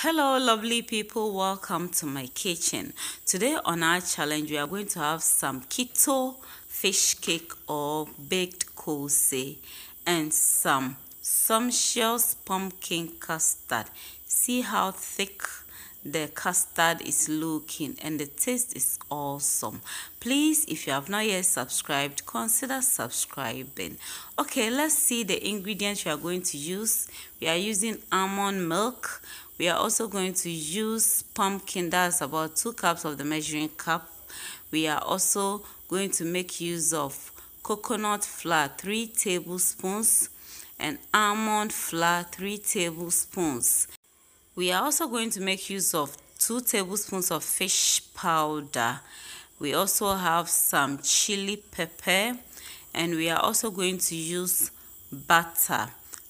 Hello lovely people, welcome to my kitchen. Today on our challenge we are going to have some keto fish cake or baked koose and some sumptuous pumpkin custard. See how thick the custard is looking and the taste is awesome. Please, if you have not yet subscribed, consider subscribing. Okay, let's see the ingredients we are going to use. We are using almond milk. We are also going to use pumpkin, that's about 2 cups of the measuring cup. We are also going to make use of coconut flour 3 tablespoons and almond flour 3 tablespoons. We are also going to make use of 2 tablespoons of fish powder. We also have some chili pepper, and we are also going to use butter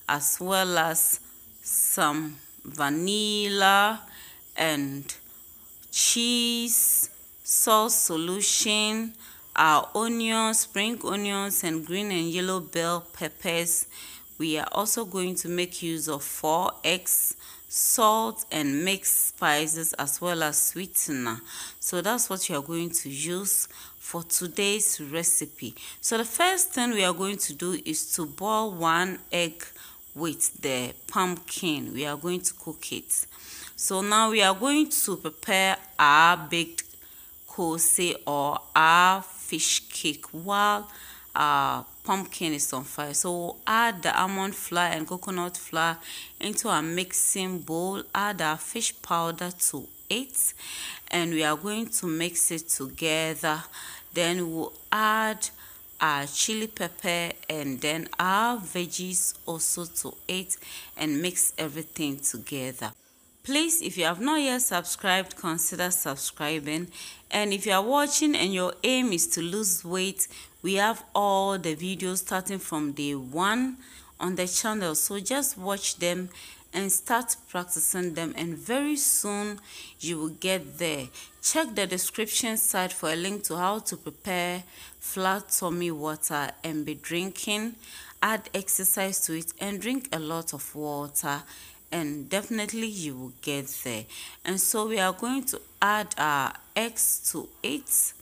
as well as some vanilla and cheese, salt solution, our onions, spring onions, and green and yellow bell peppers. We are also going to make use of 4 eggs, salt and mixed spices as well as sweetener. So that's what you are going to use for today's recipe. So the first thing we are going to do is to boil 1 egg with the pumpkin. We are going to cook it. So now we are going to prepare our baked koose or our fish cake while our pumpkin is on fire. So we'll add the almond flour and coconut flour into a mixing bowl, add our fish powder to it, and we are going to mix it together. Then we'll add our chili pepper and then our veggies also to it and mix everything together. Please, if you have not yet subscribed, consider subscribing. And if you are watching and your aim is to lose weight, we have all the videos starting from day 1 on the channel. So just watch them and start practicing them, and very soon you will get there. Check the description side for a link to how to prepare flat tummy water and be drinking. Add exercise to it and drink a lot of water, and definitely you will get there. And so we are going to add our eggs to it.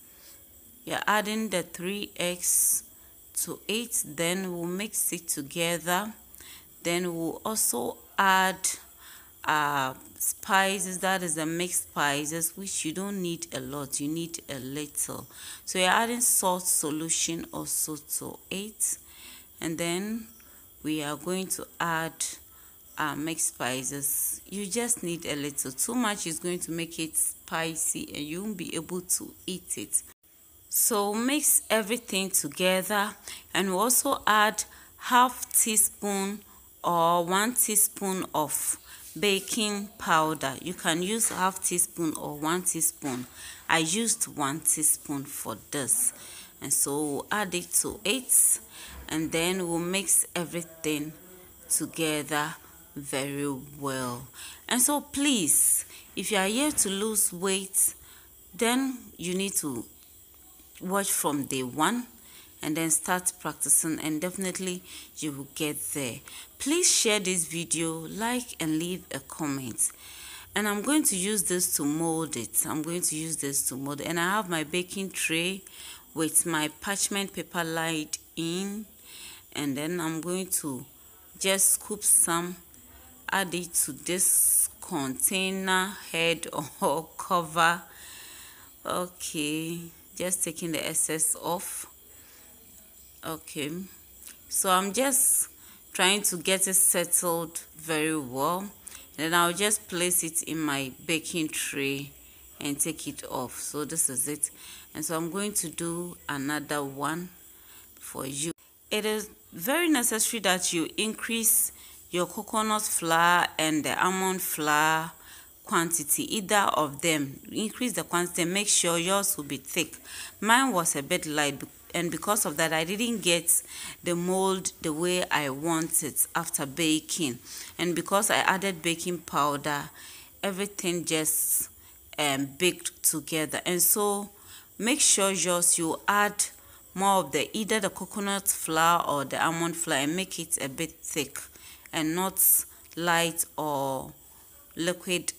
We are adding the 3 eggs to it, then we'll mix it together. Then we'll also add spices, that is the mixed spices, which you don't need a lot, you need a little. So we're adding salt solution also to it, and then we are going to add mixed spices. You just need a little. Too much is going to make it spicy and you won't be able to eat it. So mix everything together, and we also add half teaspoon or 1 teaspoon of baking powder. You can use half teaspoon or 1 teaspoon. I used 1 teaspoon for this, and so we'll add it to it, and then we'll mix everything together very well. And so please, if you are here to lose weight, then you need to watch from day 1 and then start practicing, and definitely you will get there. Please share this video, like, and leave a comment. And I'm going to use this to mold it. And I have my baking tray with my parchment paper lined in, and then I'm going to just scoop some, add it to this container head or cover. Okay, just taking the excess off. Okay, so I'm just trying to get it settled very well, and then I'll just place it in my baking tray and take it off. So this is it, and so I'm going to do another one for you. It is very necessary that you increase your coconut flour and the almond flour quantity, either of them. Increase the quantity and make sure yours will be thick. Mine was a bit light, and because of that I didn't get the mold the way I wanted after baking, and because I added baking powder, everything just baked together. And so make sure yours, you add more of the either the coconut flour or the almond flour and make it a bit thick and not light or liquid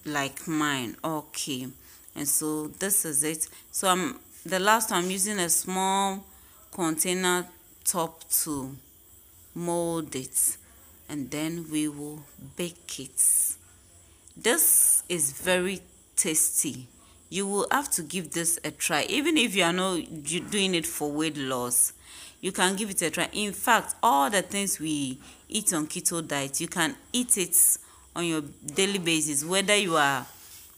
like mine. Okay, and so this is it. So the last one, I'm using a small container top to mold it, and then we will bake it. This is very tasty. You will have to give this a try. Even if you are not doing it for weight loss, you can give it a try. In fact, all the things we eat on keto diet, you can eat it on your daily basis, whether you are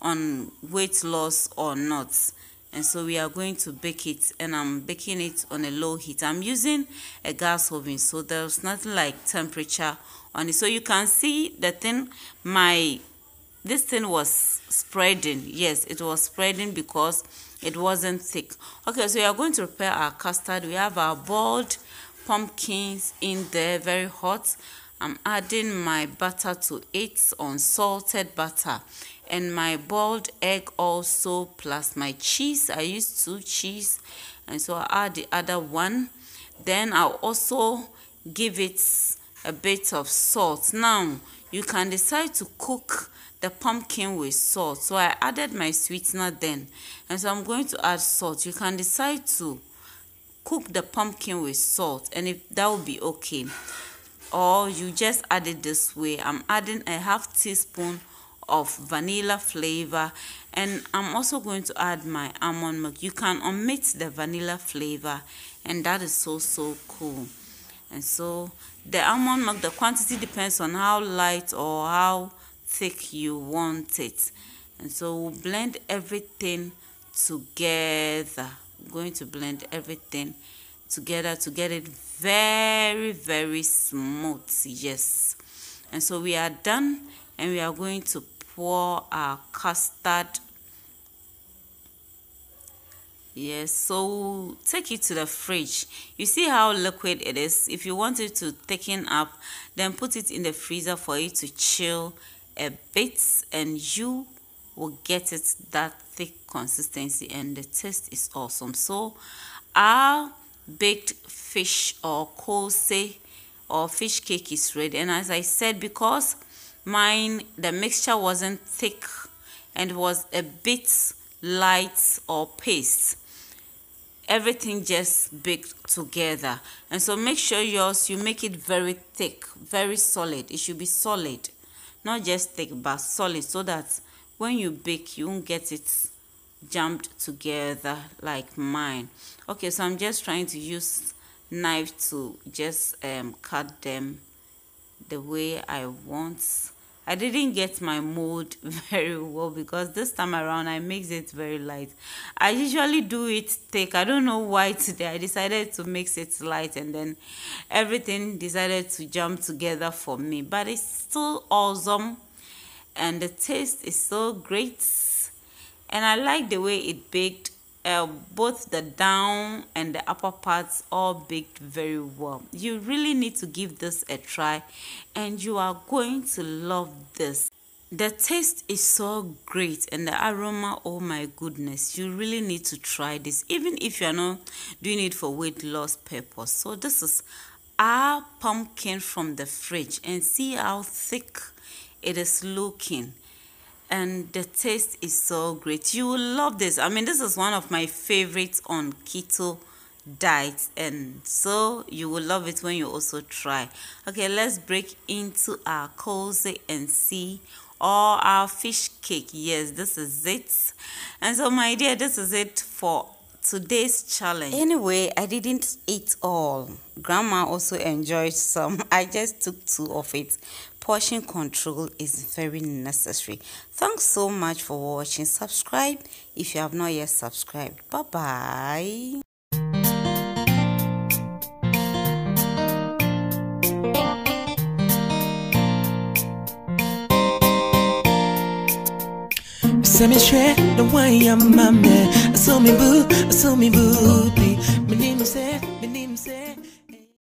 on weight loss or not. And so we are going to bake it, and I'm baking it on a low heat. I'm using a gas oven, so there's nothing like temperature on it. So you can see the thing, this thing was spreading. Yes, it was spreading because it wasn't thick. Okay, so we are going to prepare our custard. We have our boiled pumpkins in there, very hot. I'm adding my butter to it, unsalted butter, and my boiled egg also, plus my cheese. I used 2 cheese, and so I add the other one. Then I'll also give it a bit of salt. Now you can decide to cook the pumpkin with salt. So I added my sweetener then, and so I'm going to add salt. You can decide to cook the pumpkin with salt, and if that will be okay, or you just add it this way. I'm adding a half teaspoon of vanilla flavor, and I'm also going to add my almond milk. You can omit the vanilla flavor, and that is so cool. And so the almond milk, the quantity depends on how light or how thick you want it. And so we'll blend everything together. I'm going to blend everything together to get it very smooth. Yes, and so we are done, and we are going to pour our custard. Yes, so take it to the fridge. You see how liquid it is. If you want it to thicken up, then put it in the freezer for it to chill a bit, and you will get it that thick consistency, and the taste is awesome. So our baked fish or koose or fish cake is ready. And as I said, because the mixture wasn't thick and was a bit light or paste, everything just baked together. And so make sure yours, you make it very thick, very solid. It should be solid, not just thick but solid, so that when you bake you won't get it jammed together like mine. Okay, so I'm just trying to use knife to just cut them the way I want. I didn't get my mold very well because this time around I mix it very light. I usually do it thick. I don't know why today I decided to mix it light, and then everything decided to jump together for me. But it's still awesome, and the taste is so great, and I like the way it baked. Both the down and the upper parts all baked very well. You really need to give this a try, and you are going to love this. The taste is so great, and the aroma, oh my goodness, you really need to try this, even if you're not doing it for weight loss purpose. So this is our pumpkin from the fridge, and see how thick it is looking. And the taste is so great. You will love this. I mean, this is one of my favorites on keto diet, and so you will love it when you also try. Okay, let's break into our koose and see all our fish cake. Yes, this is it. And so my dear, this is it for today's challenge. Anyway, I didn't eat all. Grandma also enjoyed some. I just took 2 of it. Portion control is very necessary. Thanks so much for watching. Subscribe if you have not yet subscribed. Bye bye. Send me straight the way I'm my man. I saw me boo, my name is